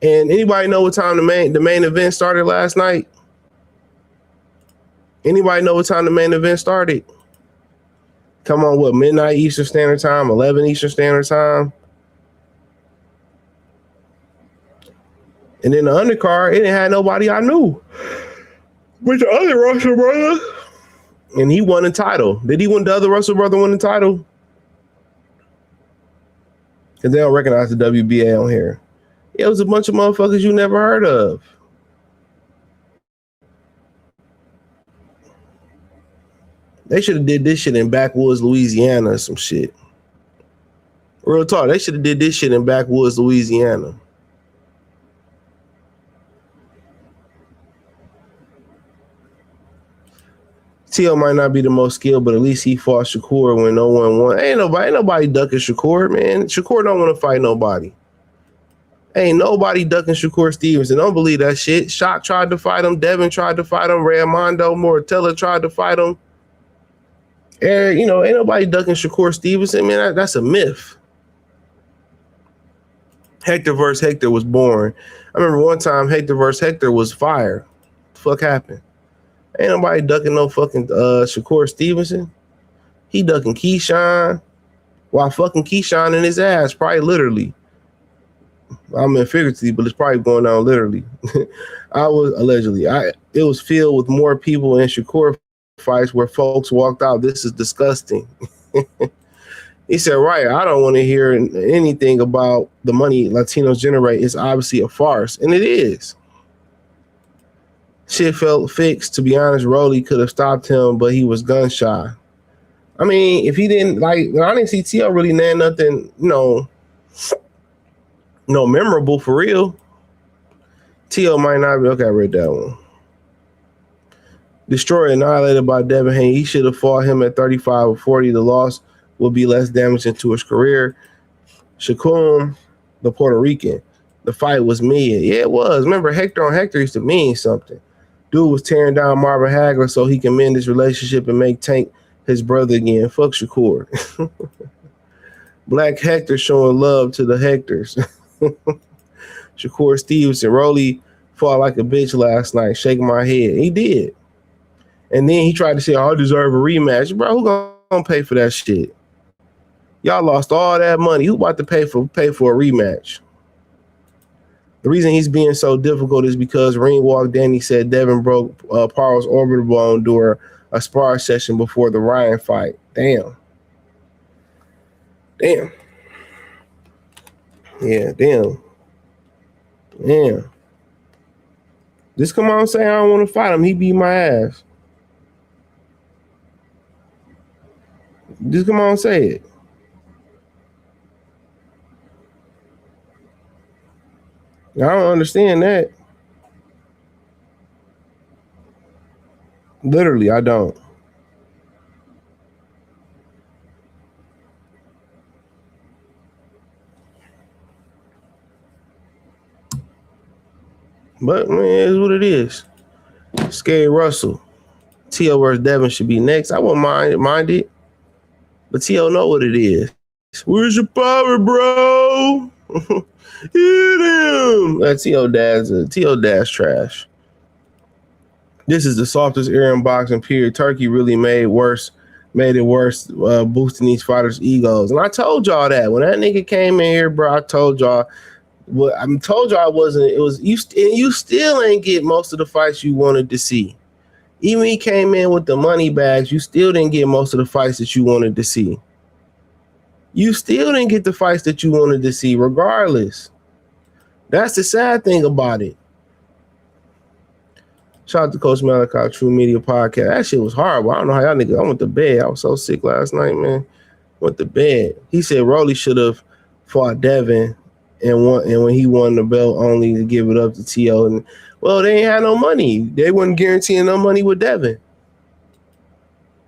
And anybody know what time the main event started last night? Anybody know what time the main event started? Come on, what, midnight Eastern Standard Time, 11 Eastern Standard Time? And then the undercard, it didn't have nobody I knew. But the other Russell brother, and he won the title. Did he win? The other Russell brother win the title? Because they don't recognize the WBA on here. It was a bunch of motherfuckers you never heard of. They should have did this shit in Backwoods, Louisiana or some shit. Real talk, they should have did this shit in Backwoods, Louisiana. Tio might not be the most skilled, but at least he fought Shakur when no one won. Ain't nobody ducking Shakur, man. Shakur don't want to fight nobody. Ain't nobody ducking Shakur Stevenson. Don't believe that shit. Shock tried to fight him. Devin tried to fight him. Raimondo Mortella tried to fight him. And, ain't nobody ducking Shakur Stevenson, man. That's a myth. Hector versus Hector was boring. I remember one time Hector versus Hector was fire. What the fuck happened? Ain't nobody ducking no fucking Shakur Stevenson. He ducking Keyshawn while fucking Keyshawn in his ass, probably literally. I mean figuratively, but it's probably going down literally. It was filled with more people in Shakur fights where folks walked out. This is disgusting. He said, right, I don't want to hear anything about the money Latinos generate. It's obviously a farce, and it is. Shit felt fixed. To be honest, Rolly could have stopped him, but he was gun shy. I mean, if he didn't I didn't see T.O. really nail nothing, memorable for real. T.O. might not be. Okay, I read that one. Destroyed, annihilated by Devin Haney. He should have fought him at 35 or 40. The loss would be less damaging to his career. Shakur, the Puerto Rican. The fight was mid. Yeah, it was. Remember, Hector on Hector used to mean something. Dude was tearing down Marvin Hagler so he can mend his relationship and make Tank his brother again. Fuck Shakur. Black Hector showing love to the Hectors. Shakur Stevenson. Rolly fought like a bitch last night, shaking my head. He did. And then he tried to say, I deserve a rematch. Bro, who gonna pay for that shit? Y'all lost all that money. Who about to pay for a rematch? The reason he's being so difficult is because Ring Walk Danny said Devin broke Parle's orbital bone during a spar session before the Ryan fight. Damn. Yeah, damn. Just come on and say I don't want to fight him. He beat my ass. Just come on and say it. I don't understand that. Literally, I don't. But man, it is what it is. Scary Russell. T.O. versus Devin should be next. I wouldn't mind it. But T.O. know what it is. Where's your power, bro? Hit him. That T.O. Dad's trash. This is the softest air in boxing, period. Turkey really made it worse, boosting these fighters' egos. And I told y'all that. When that nigga came in here, bro, I told y'all. Well, I told y'all it was you. And you still ain't get most of the fights you wanted to see. Even when he came in with the money bags, you still didn't get most of the fights that you wanted to see. You still didn't get the fights that you wanted to see, regardless. That's the sad thing about it. Shout out to Coach Malachi, True Media Podcast. That shit was horrible. I don't know how y'all niggas. I went to bed. I was so sick last night, man. Went to bed. He said Rolly should have fought Devin and when he won the belt only to give it up to T.O. And well, they ain't had no money. They wasn't guaranteeing no money with Devin.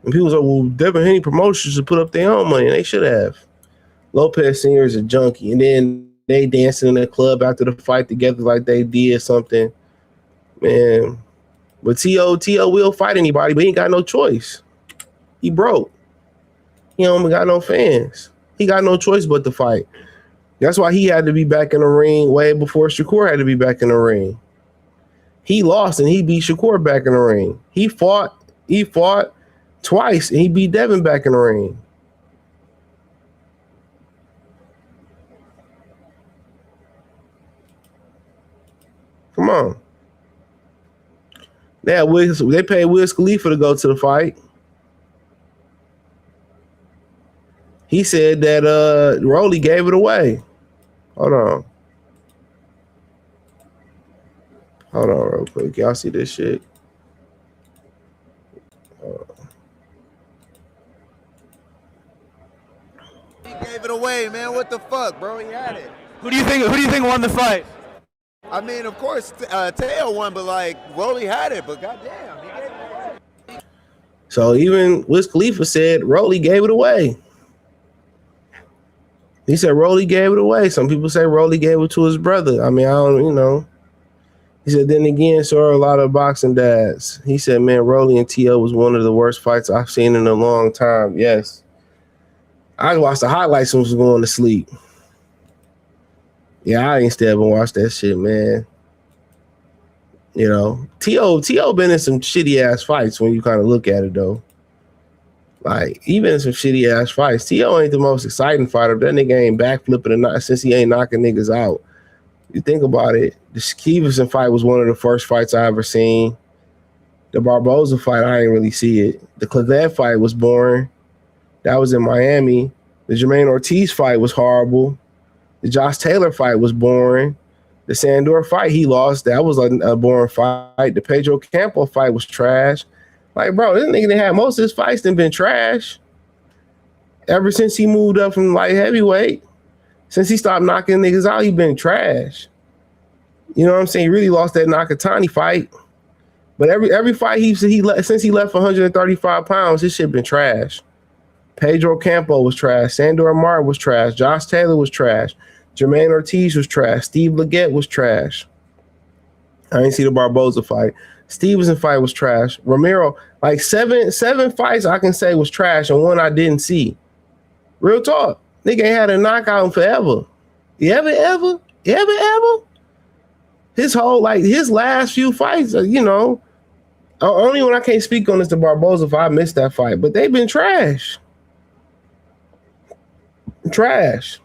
And people say, well, Devin Haney Promotions should put up their own money. And they should have. Lopez Sr. is a junkie. And then they dancing in the club after the fight together like they did something. Man. But T.O. will fight anybody, but he ain't got no choice. He broke. He don't got no fans. He got no choice but to fight. That's why he had to be back in the ring way before Shakur had to be back in the ring. He lost and he beat Shakur back in the ring. He fought twice and he beat Devin back in the ring. Come on. They paid Wiz Khalifa to go to the fight. He said that Rolly gave it away. Hold on real quick. Y'all see this shit? He gave it away, man. What the fuck, bro? He had it. Who do you think won the fight? I mean, of course, Teo won, but like Rolly had it. But goddamn, he gave it away. So even Wiz Khalifa said Rolly gave it away. He said Rolly gave it away. Some people say Rolly gave it to his brother. I mean, I don't. He said, then again, so are a lot of boxing dads. He said, man, Rolly and T.O. was one of the worst fights I've seen in a long time. Yes. I watched the highlights when I was going to sleep. Yeah, I ain't stay up and watch that shit, man. You know, T.O. been in some shitty ass fights when you kind of look at it though. Like, he been in some shitty ass fights. T.O. ain't the most exciting fighter. That nigga ain't backflipping or not since he ain't knocking niggas out. You think about it, the Stevenson fight was one of the first fights I ever seen. The Barboza fight, I didn't really see it. The Clavette fight was boring. That was in Miami. The Jermaine Ortiz fight was horrible. The Josh Taylor fight was boring. The Sandor fight, he lost. That was a boring fight. The Pedro Campo fight was trash. Like, bro, this nigga that had most of his fights done been trash. Ever since he moved up from light heavyweight. Since he stopped knocking niggas out, he been trash. You know what I'm saying? He really lost that Nakatani fight. But every fight since he left 135 pounds, his shit been trash. Pedro Campo was trash. Sandor Martin was trash. Josh Taylor was trash. Jermaine Ortiz was trash. Steve Leggett was trash. I didn't see the Barboza fight. Stevenson fight was trash. Romero, like seven fights I can say was trash and one I didn't see. Real talk. Nigga ain't had a knockout in forever. You ever? His whole, his last few fights, only one I can't speak on is the Barboza fight. I missed that fight, but they've been trash. Trash.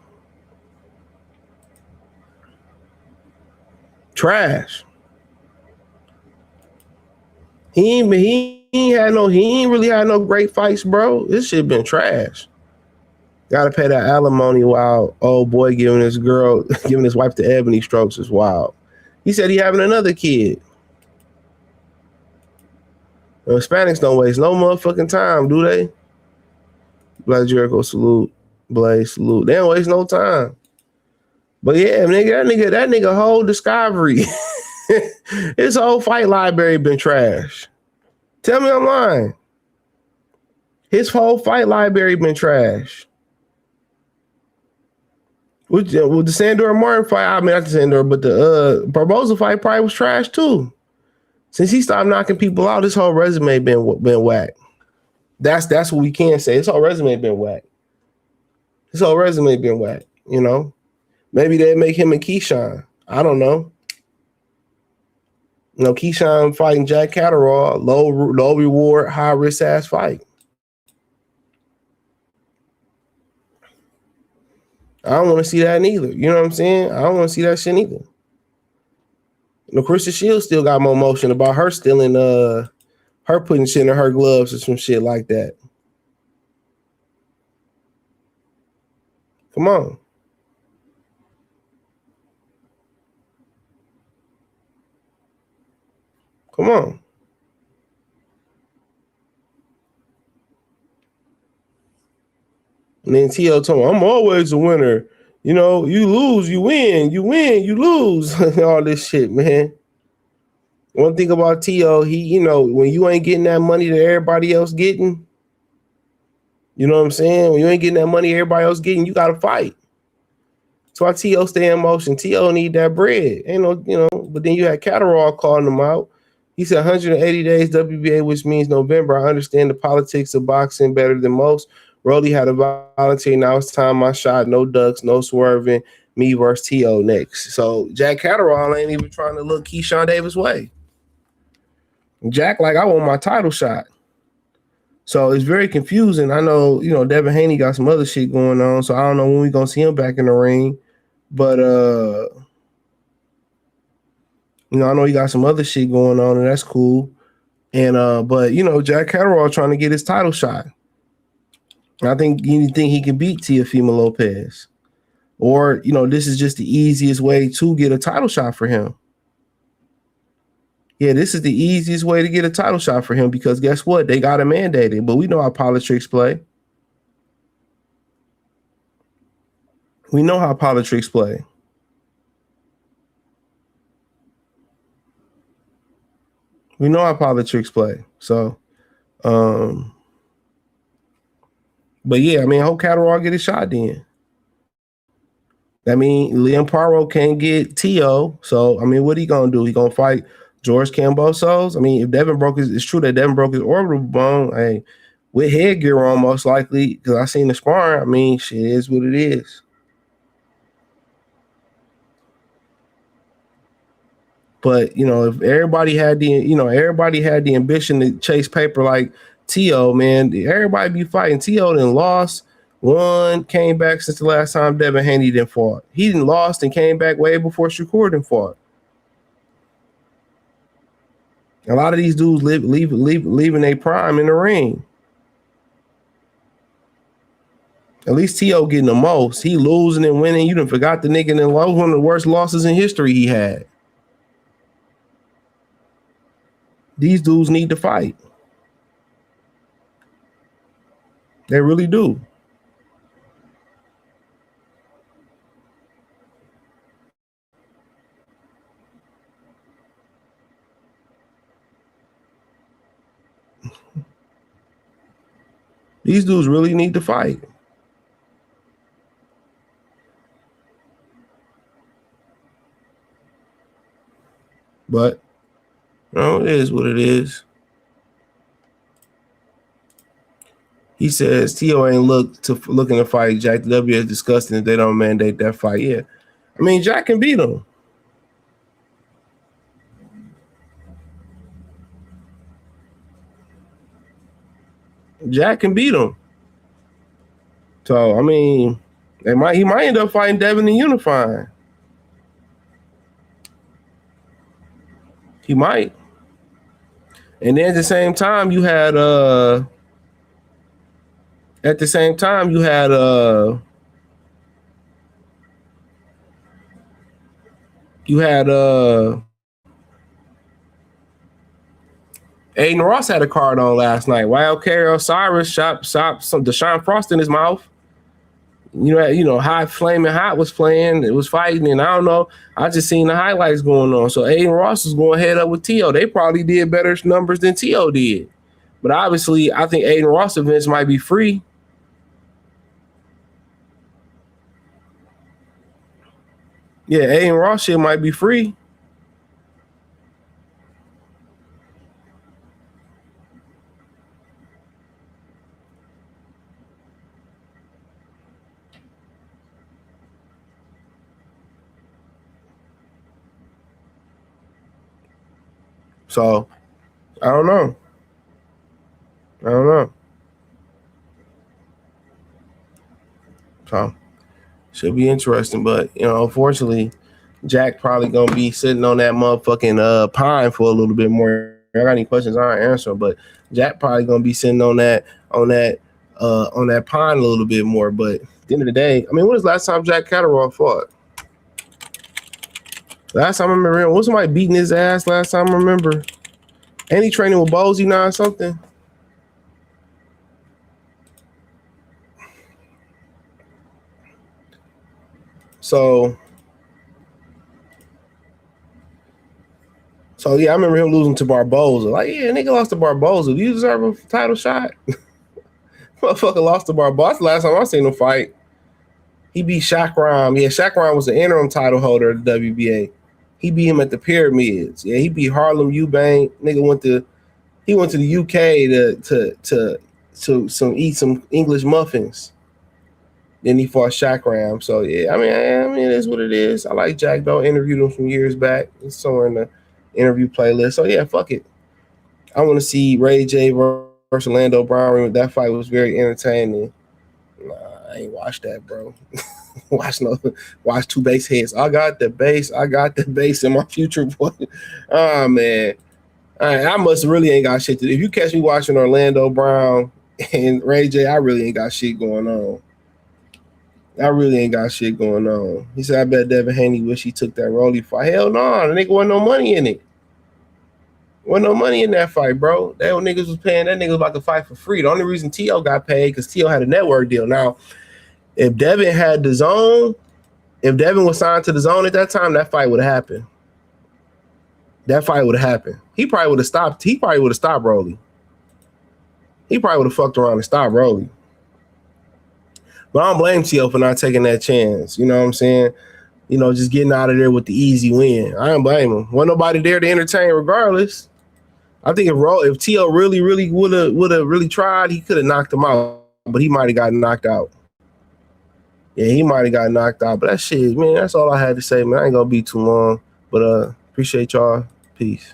He ain't really had no great fights, bro. This shit been trash. Got to pay that alimony while old boy giving his wife the ebony strokes is wild. He said he having another kid. The Hispanics don't waste no motherfucking time, do they? Black Jericho salute. Blaze salute. They don't waste no time. But yeah, nigga, that nigga whole discovery. His whole fight library been trash. Tell me I'm lying. His whole fight library been trash. With the Sandor Martin fight, I mean not the Sandor, but the Barboza fight probably was trash too. Since he stopped knocking people out, his whole resume been whack. That's what we can say. His whole resume been whack. You know, maybe they make him and Keyshawn. I don't know. You know, Keyshawn fighting Jack Catterall, low reward, high risk ass fight. I don't want to see that neither. You know what I'm saying? I don't want to see that shit either. You know, Krista Shields still got more motion about her stealing, her putting shit in her gloves or some shit like that. Come on. And then T.O. told me, I'm always a winner. You know, you lose, you win, you lose. All this shit, man. One thing about T.O., he, when you ain't getting that money that everybody else getting, You know what I'm saying? When you ain't getting that money everybody else getting, you got to fight. That's why T.O. stay in motion. T.O. need that bread. Ain't no, you know, but then you had Catterall calling him out. He said 180 days WBA, which means November. I understand the politics of boxing better than most. Rolly had a volunteer. Now it's time my shot. No ducks, no swerving. Me versus T.O. next. So Jack Catterall ain't even trying to look Keyshawn Davis' way. Jack, like, I want my title shot. So it's very confusing. I know, you know, Devin Haney got some other shit going on, so I don't know when we're going to see him back in the ring. But, you know, I know he got some other shit going on, and that's cool. And, but, you know, Jack Catterall trying to get his title shot. I think you think he can beat Teofimo Lopez. Or, you know, this is just the easiest way to get a title shot for him. Yeah, this is the easiest way to get a title shot for him because guess what? They got it mandated, but we know how politics play. We know how politics play. We know how politics play. So, but yeah, I mean, I hope Catterall get his shot then. I mean, Liam Paro can't get T.O. So, I mean, what he going to do? He going to fight George Kambosos? I mean, if Devin broke his, it's true that Devin broke his orbital bone. Hey, with headgear on, most likely, because I seen the sparring. I mean, shit is what it is. But, you know, if everybody had the ambition to chase paper like T.O., man, everybody be fighting. T.O. then lost, won, came back since the last time Devin Haney didn't fought. He didn't lost and came back way before Shakur didn't fought. A lot of these dudes leaving their prime in the ring. At least T.O. getting the most. He losing and winning. You done forgot the nigga that was one of the worst losses in history he had. These dudes need to fight. They really do. These dudes really need to fight. But, you know, it is what it is. He says T.O. ain't looking to fight Jack. The W is disgusting if they don't mandate that fight. Yeah. I mean, Jack can beat him. Jack can beat him. So, I mean, he might end up fighting Devin and unifying. He might. And then at the same time, you had Aiden Ross had a card on last night. Wild Carey Osiris shot some Deshaun Frost in his mouth. You know, Hot Flaming Hot was playing. It was fighting, and I don't know. I just seen the highlights going on. So Aiden Ross is going head up with T.O. They probably did better numbers than T.O. did. But obviously, I think Aiden Ross events might be free. Yeah, Aiden Ross shit might be free. So, I don't know. So, should be interesting. But, you know, unfortunately, Jack probably going to be sitting on that motherfucking pine for a little bit more. I got any questions, I'll answer them. But Jack probably going to be sitting on that pine a little bit more. But at the end of the day, I mean, when was the last time Jack Catterall fought? Last time I remember, was somebody beating his ass last time I remember? Ain't he training with Bozy now or something? So yeah, I remember him losing to Barboza. Like, yeah, nigga lost to Barboza. Do you deserve a title shot? Motherfucker lost to Barbosa last time I seen him fight. He beat Shaq Rhyme. Yeah, Shaq Rhyme was the interim title holder of the WBA. He beat him at the Pyramids. Yeah, he beat Harlem Eubank. Nigga went to the UK to eat some English muffins. Then he fought Shaq Ram. So yeah, I mean, it is what it is. I like Jack though. Interviewed him some years back. It's somewhere in the interview playlist. So yeah, fuck it. I want to see Ray J versus Orlando Brown. That fight was very entertaining. Nah, I ain't watched that, bro. Watch two base hits. I got the base in my future, boy. Oh man. I must really ain't got shit to do. If you catch me watching Orlando Brown and Ray J, I really ain't got shit going on. He said, I bet Devin Haney wish he took that Rolly fight. Hell no, the nigga wasn't no money in it. Wasn't no money in that fight, bro. That old niggas was paying that nigga was about to fight for free. The only reason T.O. got paid because T.O. had a network deal. Now, if Devin had the zone, if Devin was signed to the zone at that time, that fight would have happened. He probably would have stopped. Rolly. He probably would have fucked around and stopped Rolly. But I don't blame T.O. for not taking that chance. You know what I'm saying? You know, just getting out of there with the easy win. I don't blame him. Wasn't nobody there to entertain regardless. I think if T.O. really would have really tried, he could have knocked him out. But he might have got knocked out. Yeah, he might have got knocked out. But that shit, man, that's all I had to say, man. I ain't gonna be too long. But appreciate y'all. Peace.